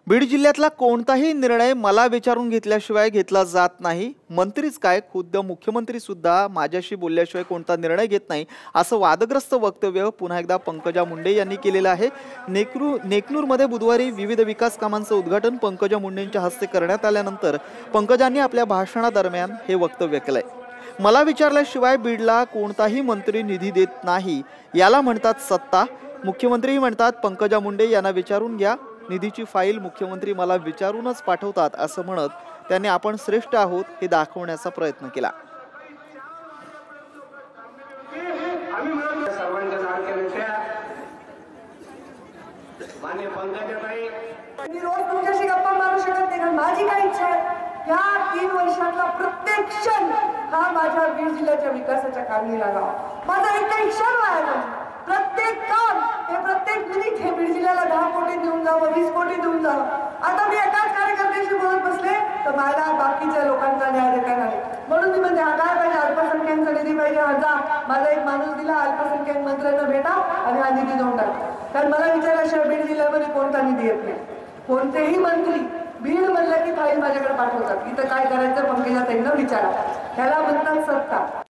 बीड जिल्ह्यातला कोणताही निर्णय मला विचारून घेतल्याशिवाय घेतला जात नाही। मंत्रीच काय खुद्द मुख्यमंत्री सुद्धा माझ्याशी बोलल्याशिवाय कोणता निर्णय घेत नाही असं वादग्रस्त वक्तव्य पुन्हा एकदा पंकजा मुंडे यांनी केलेलं आहे। नेकनूरमध्ये बुधवारी विविध विकास कामांचं उद्घाटन पंकजा मुंडेंच्या हस्ते करण्यात आल्यानंतर पंकजांनी आपल्या भाषणादरम्यान हे वक्तव्य केलंय। मला विचारल्याशिवाय बीडला कोणताही मंत्री निधी देत नाही, याला म्हणतात सत्ता। मुख्यमंत्री म्हणतात पंकजा मुंडे यांना विचारून घ्या, निधीची फाईल मुख्यमंत्री मला विचारूनच पाठवतात असं म्हणत त्यांनी आपण श्रेष्ठ आहोत हे दाखवण्याचा प्रयत्न केला। मी रोज तुमच्याशी गप्पा मारू शकत नाही, कारण माझी काय इच्छा आहे या 3 वर्षातला प्रत्येक क्षण हा माझ्या बीड जिल्ह्याच्या विकासाच्या कामी लागावा। माझा एक क्षण वाया प्रत्येक काम हे प्रत्येक मिनिट हे बीड जिल्ह्याला 10 कोटी देऊन जावं, 20 कोटी देऊन जावं। आता मी एकाच कार्यकर्त्याशी बोलत बसले तर मला बाकीच्या लोकांचा न्याय देता नाही, म्हणून मी म्हणते हा काय पाहिजे, अल्पसंख्याकांचा निधी पाहिजे, हा जा माझा एक माणूस दिला अल्पसंख्याक मंत्र्यांना भेटा आणि हा निधी देऊन टाका। कारण मला विचारल्याशिवाय बीड जिल्ह्यामध्ये कोणता निधी येत नाही। कोणतेही मंत्री बीड म्हणलं की फाईल माझ्याकडे पाठवतात, इथं काय करायचं पंकजा ताईंना विचारा, ह्याला म्हणतात सत्ता।